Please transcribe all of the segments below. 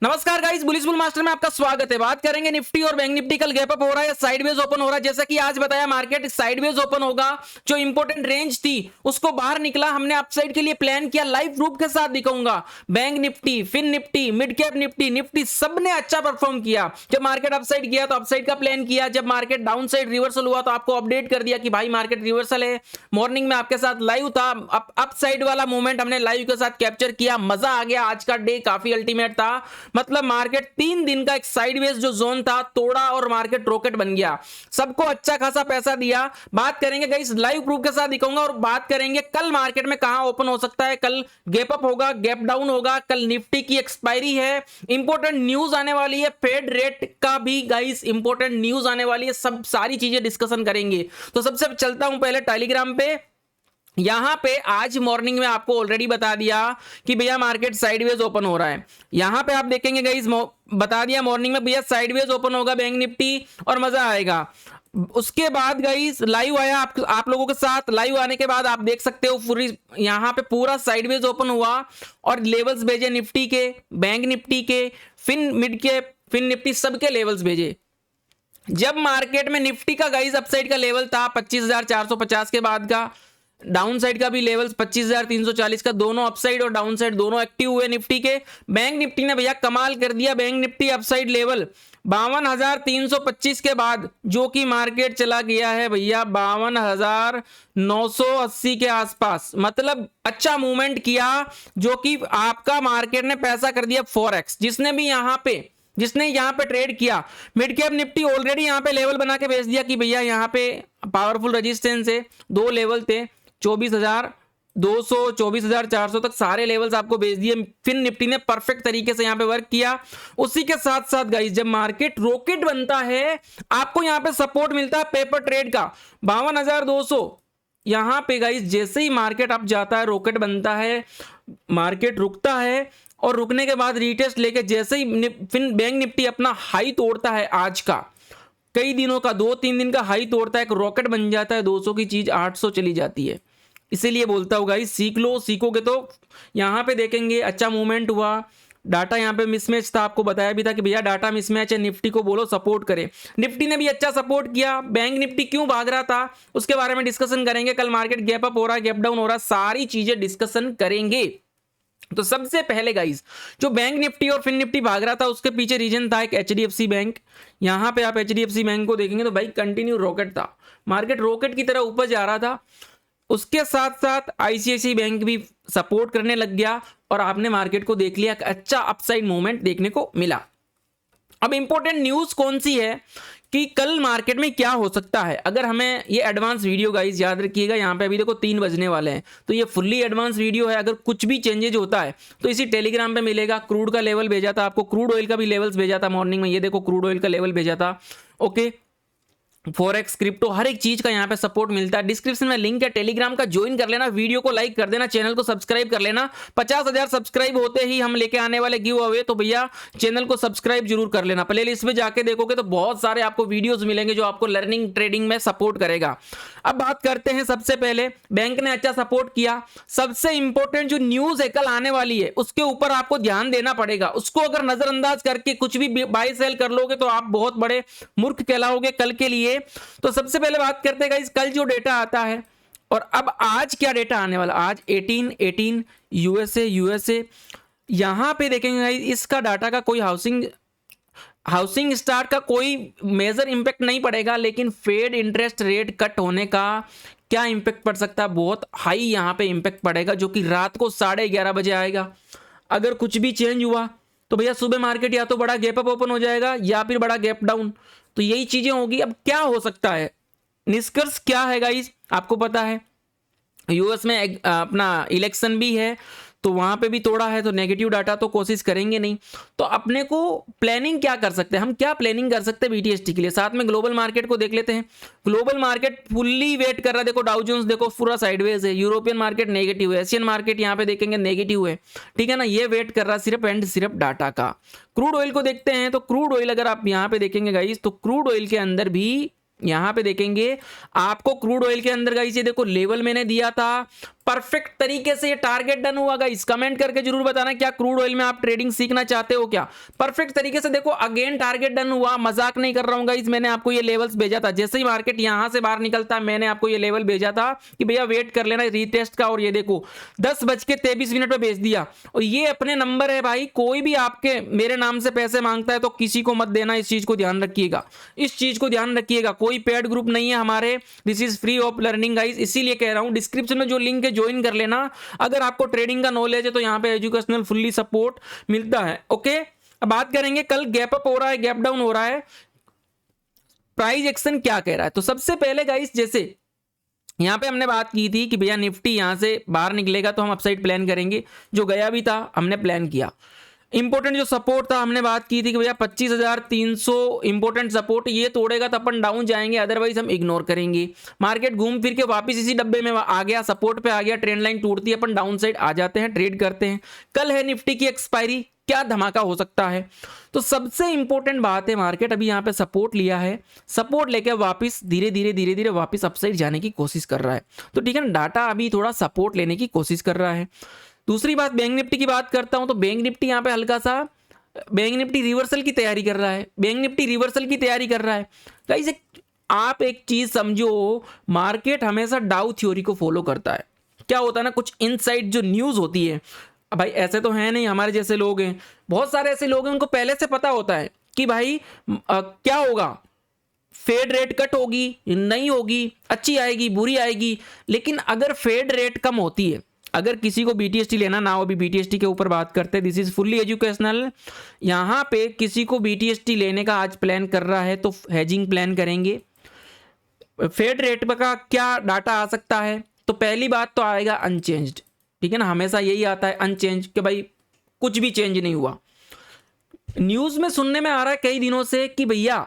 नमस्कार guys, bullish bull master में आपका स्वागत है। बात करेंगे निफ्टी और बैंक निफ्टी कल गैप अप हो रहा है या साइडवेज ओपन हो रहा है। जैसा कि आज बताया मार्केट साइडवेज ओपन होगा, जो इंपॉर्टेंट रेंज थी उसको बाहर निकला। हमने अपसाइड के लिए प्लान किया, लाइव प्रूफ के साथ दिखाऊंगा। Bank Nifty, fin Nifty, midcap Nifty, Nifty सबने अच्छा परफॉर्म किया। जब मार्केट अपसाइड किया तो अपसाइड का प्लान किया, जब मार्केट डाउन साइड रिवर्सल हुआ तो आपको अपडेट कर दिया कि भाई मार्केट रिवर्सल है। मॉर्निंग में आपके साथ लाइव था, अपसाइड वाला मूवमेंट हमने लाइव के साथ कैप्चर किया। मजा आ गया, आज का डे काफी अल्टीमेट था। मतलब मार्केट 3 दिन का एक साइडवेज जो जोन था तोड़ा और मार्केट रॉकेट बन गया, सबको अच्छा खासा पैसा दिया। बात करेंगे गाइस, लाइव प्रूफ के साथ दिखाऊंगा और बात करेंगे कल मार्केट में कहां ओपन हो सकता है। कल गैप अप होगा, गैप डाउन होगा, कल निफ्टी की एक्सपायरी है, इंपॉर्टेंट न्यूज आने वाली है, फेड रेट का भी गाइस इंपॉर्टेंट न्यूज आने वाली है। सब सारी चीजें डिस्कशन करेंगे। तो सबसे चलता हूं पहले टेलीग्राम पे। यहां पे आज मॉर्निंग में आपको ऑलरेडी बता दिया कि भैया मार्केट साइडवेज ओपन हो रहा है। यहां पे आप देखेंगे गाइस, बता दिया मॉर्निंग में भैया साइडवेज ओपन होगा बैंक निफ्टी और मजा आएगा। उसके बाद गाइस लाइव आया आप लोगों के साथ। लाइव आने के बाद आप देख सकते हो पूरी यहां पे पूरा साइडवेज ओपन हुआ और लेवल्स भेजे निफ्टी के, बैंक निफ्टी के, फिन मिड के, फिन निफ्टी सबके लेवल्स भेजे। जब मार्केट में निफ्टी का गाइस अपसाइड का लेवल था 25,450 के बाद का, डाउन साइड का भी लेवल्स 25,340 का, दोनों अपसाइड और डाउन साइड दोनों एक्टिव हुए निफ्टी के। बैंक निफ्टी ने भैया कमाल कर दिया। बैंक निफ्टी अपसाइड लेवल 52,325 के बाद, जो कि मार्केट चला गया है भैया 52,980 के आसपास। मतलब अच्छा मूवमेंट किया, जो कि आपका मार्केट ने पैसा कर दिया 4x। जिसने यहां पे ट्रेड किया, मिड कैप निफ्टी ऑलरेडी यहां पे लेवल बना के भेज दिया कि भैया यहां पे पावरफुल रेजिस्टेंस है। 2 लेवल थे 24,200 24,400 तक, सारे लेवल्स आपको भेज दिए। फिर निफ्टी ने परफेक्ट तरीके से यहां पे वर्क किया। उसी के साथ साथ गाइस, जब मार्केट रॉकेट बनता है आपको यहां पे सपोर्ट मिलता है पेपर ट्रेड का 52,200। यहां पे गाइस जैसे ही मार्केट अप जाता है, रॉकेट बनता है, मार्केट रुकता है और रुकने के बाद रीटेस्ट लेके जैसे ही बैंक निफ्टी अपना हाई तोड़ता है, आज का कई दिनों का 2-3 दिन का हाई तोड़ता है, एक रॉकेट बन जाता है। 200 की चीज 800 चली जाती है। इसीलिए बोलता हूँ गाइस, सीख लो। सीखोगे तो यहां पे देखेंगे अच्छा मूवमेंट हुआ। डाटा यहां पे मिसमैच था, आपको बताया भी था कि भैया डाटा मिसमैच है, निफ्टी को बोलो सपोर्ट करे। निफ्टी ने भी अच्छा सपोर्ट किया। बैंक निफ्टी क्यों भाग रहा था उसके बारे में डिस्कशन करेंगे। कल मार्केट गैप अप हो रहा है, गैप डाउन हो रहा है, सारी चीजें डिस्कशन करेंगे। तो सबसे पहले गाइस, जो बैंक निफ्टी और फिन निफ्टी भाग रहा था उसके पीछे रीजन था एक एचडीएफसी बैंक। यहां पे आप एचडीएफसी बैंक को देखेंगे तो भाई कंटिन्यू रॉकेट था, मार्केट रॉकेट की तरह ऊपर जा रहा था। उसके साथ साथ आईसीआईसीआई बैंक भी सपोर्ट करने लग गया और आपने मार्केट को देख लिया, अच्छा अपसाइड मूवमेंट देखने को मिला। अब इंपॉर्टेंट न्यूज कौन सी है कि कल मार्केट में क्या हो सकता है। अगर हमें ये एडवांस वीडियो गाइस याद रखिएगा, यहाँ पे अभी देखो 3 बजने वाले हैं, तो ये फुल्ली एडवांस वीडियो है। अगर कुछ भी चेंजेज होता है तो इसी टेलीग्राम पे मिलेगा। क्रूड का लेवल भेजा था आपको, क्रूड ऑयल का भी लेवल्स भेजा था मॉर्निंग में। ये देखो क्रूड ऑयल का लेवल भेजा था। ओके, फॉरेक्स, क्रिप्टो, हर एक चीज का यहाँ पे सपोर्ट मिलता है। डिस्क्रिप्शन में लिंक है टेलीग्राम का, ज्वाइन कर लेना, वीडियो को लाइक कर देना, चैनल को सब्सक्राइब कर लेना। 50,000 सब्सक्राइब होते ही हम लेके आने वाले गिव अवे, तो भैया चैनल को सब्सक्राइब जरूर कर लेना। प्ले लिस्ट में जाके देखोगे तो बहुत सारे आपको वीडियोस मिलेंगे जो आपको लर्निंग ट्रेडिंग में सपोर्ट करेगा। अब बात करते हैं, सबसे पहले बैंक ने अच्छा सपोर्ट किया। सबसे इंपॉर्टेंट जो न्यूज है कल आने वाली है उसके ऊपर आपको ध्यान देना पड़ेगा। उसको अगर नजरअंदाज करके कुछ भी बाय सेल कर लोगे तो आप बहुत बड़े मूर्ख कहलाओगे कल के लिए। तो सबसे पहले बात करते हैं गाइस, कल जो डेटा आता है और अब आज क्या डेटा आने वाला। आज 18 यूएसए यहां पे देखेंगे गाइस, इसका डाटा का कोई हाउसिंग स्टार्ट का कोई मेजर इंपैक्ट नहीं पड़ेगा, लेकिन फेड इंटरेस्ट रेट कट होने का क्या इंपैक्ट पड़ सकता है। बहुत हाई यहां पे इंपैक्ट पड़ेगा, जो कि रात को 11:30 बजे आएगा। अगर कुछ भी चेंज हुआ तो भैया सुबह मार्केट या तो बड़ा गैप अप ओपन हो जाएगा या फिर बड़ा गैप डाउन। तो यही चीजें होगी। अब क्या हो सकता है, निष्कर्ष क्या है गाइस, आपको पता है यूएस में अपना इलेक्शन भी है, तो वहां पे भी तोड़ा है, तो नेगेटिव डाटा तो कोशिश करेंगे नहीं। तो अपने को प्लानिंग क्या कर सकते हैं, हम क्या प्लानिंग कर सकते हैं बीटीएसटी के लिए। साथ में ग्लोबल मार्केट को देख लेते हैं। ग्लोबल मार्केट फुल्ली वेट कर रहा है। देखो डाउ जोन्स देखो पूरा साइडवेज है, यूरोपियन मार्केट नेगेटिव है, एशियन मार्केट यहाँ पे देखेंगे नेगेटिव है, ठीक है ना। ये वेट कर रहा है सिर्फ एंड सिर्फ डाटा का। क्रूड ऑयल को देखते हैं, तो क्रूड ऑयल अगर आप यहाँ पे देखेंगे गाइस, तो क्रूड ऑयल के अंदर भी यहां पे देखेंगे आपको, क्रूड ऑयल के अंदर गाइस ये देखो लेवल मैंने दिया था परफेक्ट तरीके से ये टारगेट डन हुआ गाइस? कमेंट करके जरूर बताना क्या क्रूड ऑयल में आप ट्रेडिंग सीखना चाहते हो क्या? परफेक्ट तरीके से देखो, अगेन टारगेट डन हुआ, मजाक नहीं कर रहा हूं गाइस। मैंने आपको ये लेवल्स भेजा था, जैसे ही मार्केट यहां से बाहर निकलता है मैंने आपको ये लेवल भेजा था कि भैया वेट कर लेना रीटेस्ट का, और ये देखो 10:23 पे भेज दिया। और ये अपने नंबर है भाई, कोई भी आपके मेरे नाम से पैसे मांगता है तो किसी को मत देना, इस चीज को ध्यान रखिएगा, इस चीज को ध्यान रखिएगा। कोई पेड ग्रुप नहीं है हमारे, this is free of learning guys, इसीलिए कह रहा हूं डिस्क्रिप्शन में जो लिंक है ज्वाइन कर लेना। अगर आपको ट्रेडिंग का नॉलेज है तो यहाँ पे एजुकेशनल फुल्ली सपोर्ट मिलता है। ओके, अब बात करेंगे कल गैप अप हो रहा है, गैप डाउन हो रहा है, प्राइस एक्शन क्या कह रहा है। तो सबसे पहले गाइस, जैसे यहां पे हमने बात की थी कि भैया निफ्टी यहां से बाहर निकलेगा तो हम अपसाइड प्लान करेंगे, जो गया भी था हमने प्लान किया। इंपॉर्टेंट जो सपोर्ट था हमने बात की थी कि भैया 25,300 इंपॉर्टेंट सपोर्ट, ये तोड़ेगा तो अपन डाउन जाएंगे, अदरवाइज हम इग्नोर करेंगे। मार्केट घूम फिर के वापस इसी डब्बे में आ गया, सपोर्ट पे आ गया, ट्रेंड लाइन टूटती है, अपन डाउन साइड आ जाते हैं, ट्रेड करते हैं। कल है निफ्टी की एक्सपायरी, क्या धमाका हो सकता है। तो सबसे इंपॉर्टेंट बात है, मार्केट अभी यहाँ पे सपोर्ट लिया है, सपोर्ट लेके वापस धीरे धीरे वापस अपसाइड जाने की कोशिश कर रहा है। तो ठीक है ना, डाटा अभी थोड़ा सपोर्ट लेने की कोशिश कर रहा है। दूसरी बात, बैंक निफ्टी की बात करता हूं, तो बैंक निफ्टी यहाँ पे हल्का सा बैंक निफ्टी रिवर्सल की तैयारी कर रहा है, बैंक निफ्टी रिवर्सल की तैयारी कर रहा है। गाइस आप एक चीज समझो, मार्केट हमेशा डाउ थ्योरी को फॉलो करता है। क्या होता है ना, कुछ इनसाइड जो न्यूज होती है, अब भाई ऐसे तो है नहीं, हमारे जैसे लोग हैं, बहुत सारे ऐसे लोग हैं उनको पहले से पता होता है कि भाई क्या होगा, फेड रेट कट होगी नहीं होगी, अच्छी आएगी बुरी आएगी। लेकिन अगर फेड रेट कम होती है, अगर किसी को बीटीएसटी लेना ना हो, अभी बीटीएसटी के ऊपर बात करते हैं, दिस इज फुल्ली एजुकेशनल। यहाँ पे किसी को बीटीएसटी लेने का आज प्लान कर रहा है तो हेजिंग प्लान करेंगे। फेड रेट का क्या डाटा आ सकता है, तो पहली बात तो आएगा अनचेंज्ड, ठीक है ना, हमेशा यही आता है अनचेंज, कि भाई कुछ भी चेंज नहीं हुआ। न्यूज में सुनने में आ रहा है कई दिनों से कि भैया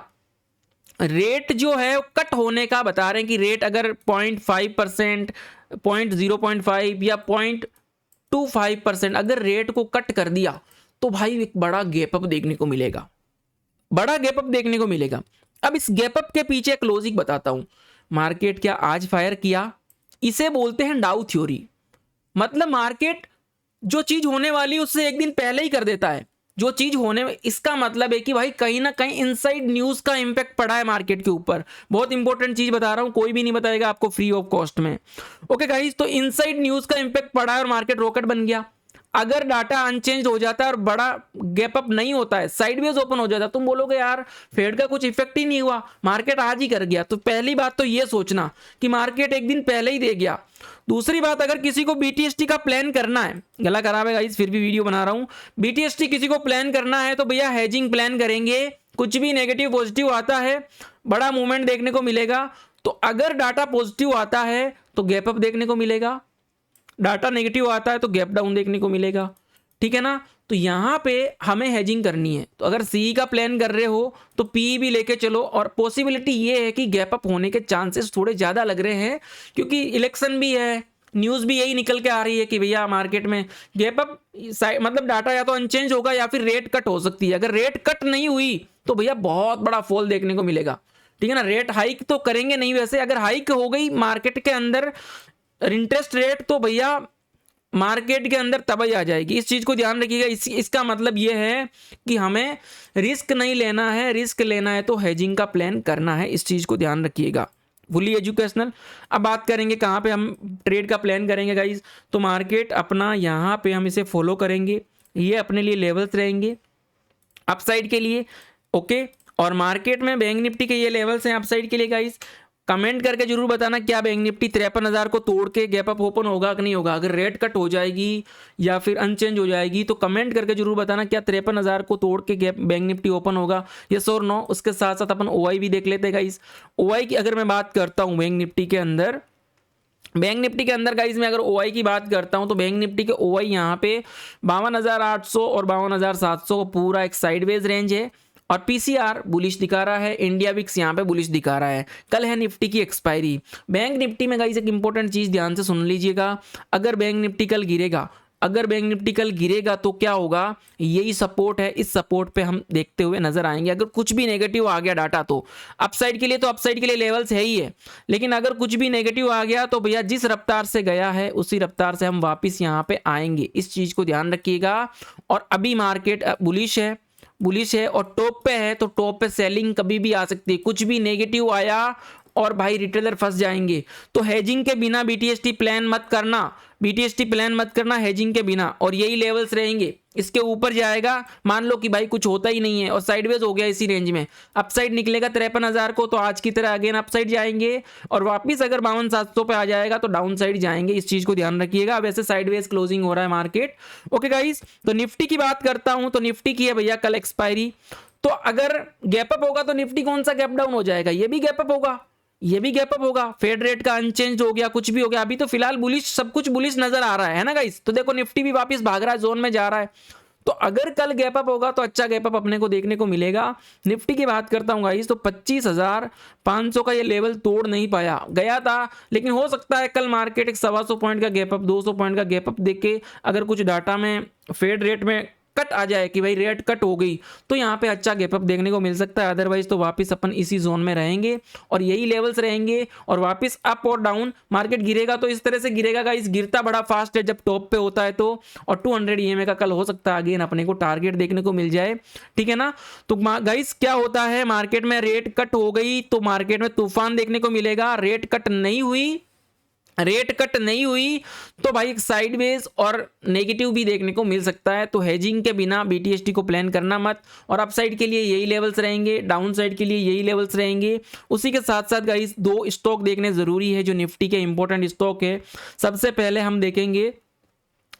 रेट जो है कट होने का बता रहे हैं, कि रेट अगर 0.5%, 0.5 या 0.25% अगर रेट को कट कर दिया तो भाई एक बड़ा गैप अप देखने को मिलेगा, बड़ा गैप अप देखने को मिलेगा। अब इस गैप अप के पीछे एक लॉजिक बताता हूं। मार्केट क्या आज फायर किया, इसे बोलते हैं डाउ थ्योरी। मतलब मार्केट जो चीज होने वाली उससे एक दिन पहले ही कर देता है, जो चीज होने, इसका मतलब है कि भाई कहीं ना कहीं इनसाइड न्यूज का इंपैक्ट पड़ा है मार्केट के ऊपर। बहुत इंपॉर्टेंट चीज बता रहा हूं, कोई भी नहीं बताएगा आपको फ्री ऑफ कॉस्ट में। ओके गाइस, तो इनसाइड न्यूज का इंपैक्ट पड़ा है और मार्केट रॉकेट बन गया। अगर डाटा अनचेंज हो जाता है और बड़ा गैप अप नहीं होता है, साइडवेज ओपन हो जाता है, तुम बोलोगे यार फेड का कुछ इफेक्ट ही नहीं हुआ, मार्केट आज ही कर गया। तो पहली बात तो ये सोचना कि मार्केट एक दिन पहले ही दे गया। दूसरी बात, अगर किसी को बीटीएसटी का प्लान करना है, गला खराब है गाइस फिर भी वीडियो बना रहा हूं, बीटीएसटी किसी को प्लान करना है तो भैया हेजिंग प्लान करेंगे। कुछ भी नेगेटिव पॉजिटिव आता है, बड़ा मूवमेंट देखने को मिलेगा। तो अगर डाटा पॉजिटिव आता है तो गैप अप देखने को मिलेगा, डाटा नेगेटिव आता है तो गैप डाउन देखने को मिलेगा, ठीक है ना। तो यहां पे हमें हेजिंग करनी है। तो अगर सीई का प्लान कर रहे हो तो पी भी लेके चलो, और पॉसिबिलिटी ये है कि गैप अप होने के चांसेस थोड़े ज्यादा लग रहे हैं, क्योंकि इलेक्शन भी है, न्यूज भी यही निकल के आ रही है कि भैया मार्केट में गैप अप, मतलब डाटा या तो अनचेंज होगा या फिर रेट कट हो सकती है। अगर रेट कट नहीं हुई तो भैया बहुत बड़ा फॉल देखने को मिलेगा, ठीक है ना। रेट हाइक तो करेंगे नहीं, वैसे अगर हाइक हो गई मार्केट के अंदर इंटरेस्ट रेट तो भैया मार्केट के अंदर तबाही आ जाएगी। इस चीज को ध्यान रखिएगा। इसका मतलब यह है कि हमें रिस्क नहीं लेना है, रिस्क लेना है तो हेजिंग का प्लान करना है, इस चीज को ध्यान रखिएगा। Fully educational. अब बात करेंगे कहाँ पे हम ट्रेड का प्लान करेंगे गाइज। तो मार्केट अपना यहाँ पे हम इसे फॉलो करेंगे, ये अपने लिए लेवल्स रहेंगे अपसाइड के लिए, ओके। और मार्केट में बैंक निफ्टी के ये लेवल्स हैं अपसाइड के लिए गाइज। कमेंट करके जरूर बताना क्या बैंक निफ्टी 53,000 को तोड़ के गैप अप ओपन होगा कि नहीं होगा। अगर रेट कट हो जाएगी या फिर अनचेंज हो जाएगी तो कमेंट करके जरूर बताना क्या 53,000 को तोड़ के गैप बैंक निफ्टी ओपन होगा, यस और नो। उसके साथ साथ अपन ओआई भी देख लेते हैं गाइस। ओआई की अगर मैं बात करता हूँ बैंक निफ्टी के अंदर, गाइस मैं अगर ओआई की बात करता हूं तो बैंक निफ्टी के ओआई यहाँ पे 52,800 और 52,700 पूरा एक साइडवेज रेंज है। और पीसीआर बुलिश दिखा रहा है, इंडिया विक्स यहाँ पे बुलिश दिखा रहा है। कल है निफ्टी की एक्सपायरी। बैंक निफ्टी में गाइस एक इंपॉर्टेंट चीज ध्यान से सुन लीजिएगा, अगर बैंक निफ्टी कल गिरेगा, अगर बैंक निफ्टी कल गिरेगा तो क्या होगा, यही सपोर्ट है, इस सपोर्ट पे हम देखते हुए नजर आएंगे। अगर कुछ भी नेगेटिव आ गया डाटा तो अपसाइड के लिए, तो अपसाइड के लिए लेवल्स है ही है, लेकिन अगर कुछ भी नेगेटिव आ गया तो भैया जिस रफ्तार से गया है उसी रफ्तार से हम वापस यहाँ पे आएंगे, इस चीज को ध्यान रखिएगा। और अभी मार्केट बुलिश है और टॉप पे है, तो टॉप पे सेलिंग कभी भी आ सकती है, कुछ भी नेगेटिव आया और भाई रिटेलर फंस जाएंगे। तो हेजिंग के बिना बीटीएसटी प्लान मत करना हेजिंग के बिना, और यही लेवल्स रहेंगे। इसके ऊपर जाएगा, मान लो कि भाई कुछ होता ही नहीं है और साइडवेज हो गया इसी रेंज में, अपसाइड निकलेगा 53,000 को, तो आज की तरह अगेन अपसाइड जाएंगे, और वापस अगर 52,700 पे आ जाएगा तो डाउन साइड जाएंगे, इस चीज को ध्यान रखिएगा। वैसे साइडवेज क्लोजिंग हो रहा है मार्केट। ओके गाइस, तो निफ्टी की बात करता हूं, तो निफ्टी की है भैया कल एक्सपायरी, तो अगर गैप अप होगा तो निफ्टी कौन सा गैप डाउन हो जाएगा, ये भी गैप अप होगा, फेड रेट का अनचेंज हो गया, कुछ भी हो गया, अभी तो फिलहाल बुलिश, सब कुछ बुलिश नजर आ रहा है ना गाइस। तो देखो निफ्टी भी वापस भाग रहा है, जोन में जा रहा है, तो अगर कल गैप अप होगा तो अच्छा गैप अप अपने को देखने को मिलेगा। निफ्टी की बात करता हूं गाइस, तो 25,500 का ये लेवल तोड़ नहीं पाया, गया था, लेकिन हो सकता है कल मार्केट एक 125 पॉइंट का गैप अप, 200 पॉइंट का गैप अप देख के अगर कुछ डाटा में फेड रेट में कट आ जाए कि भाई रेट कट हो गई, तो यहाँ पे अच्छा गैप अप देखने को मिल सकता है। अदरवाइज तो वापस अपन इसी जोन में रहेंगे और यही लेवल्स रहेंगे, और वापस अप और डाउन मार्केट गिरेगा तो इस तरह से गिरेगा गाइस, गिरता बड़ा फास्ट है जब टॉप पे होता है तो। और 200 EMA का कल हो सकता है अगेन अपने को टारगेट देखने को मिल जाए, ठीक है ना। तो गाइस क्या होता है मार्केट में, रेट कट हो गई तो मार्केट में तूफान देखने को मिलेगा, रेट कट नहीं हुई तो भाई साइडवेज और नेगेटिव भी देखने को मिल सकता है। तो हेजिंग के बिना बीटीएसटी को प्लान करना मत, और अपसाइड के लिए यही लेवल्स रहेंगे, डाउन साइड के लिए यही लेवल्स रहेंगे। उसी के साथ साथ गाइस 2 स्टॉक देखने जरूरी है जो निफ्टी के इंपॉर्टेंट स्टॉक है। सबसे पहले हम देखेंगे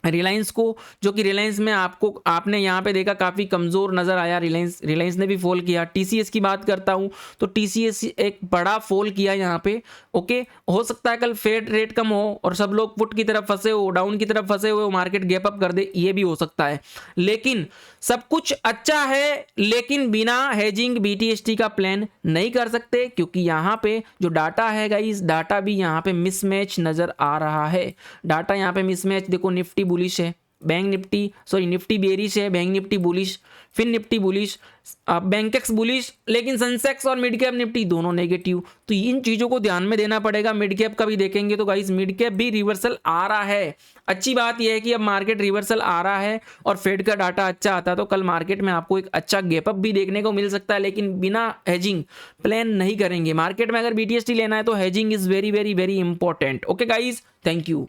रिलायंस को, जो कि रिलायंस में आपने यहाँ पे देखा काफ़ी कमज़ोर नज़र आया, रिलायंस ने भी फॉल किया। टीसीएस की बात करता हूँ तो टीसीएस एक बड़ा फॉल किया यहाँ पे। ओके, हो सकता है कल फेड रेट कम हो और सब लोग पुट की तरफ फंसे हो, डाउन की तरफ फंसे हुए हो, मार्केट गैप अप कर दे, ये भी हो सकता है। लेकिन सब कुछ अच्छा है, लेकिन बिना हेजिंग बीटीएसटी का प्लान नहीं कर सकते, क्योंकि यहाँ पे जो डाटा है गाइस, डाटा भी यहाँ पे मिसमैच नज़र आ रहा है। डाटा यहाँ पे मिसमैच देखो, निफ्टी बुलिश है, निफ्टी बेरिश है, बैंक निफ्टी बुलिश, फिर निफ्टी बुलिश, बैंकेक्स बुलिश, लेकिन सेंसेक्स और मिड कैप निफ्टी दोनों नेगेटिव। तो इन चीज़ों को ध्यान में देना पड़ेगा। मिड कैप का भी देखेंगे तो गाइस मिड कैप भी रिवर्सल आ रहा है। अच्छी बात यह है कि अब मार्केट रिवर्सल आ रहा है और फेड का डाटा अच्छा आता है, तो कल मार्केट में आपको एक अच्छा गैप अप भी देखने को मिल सकता है, लेकिन बिना हेजिंग प्लान नहीं करेंगे। मार्केट में अगर बीटीएसटी लेना है तो hedging is very very very important. Okay guys, thank you.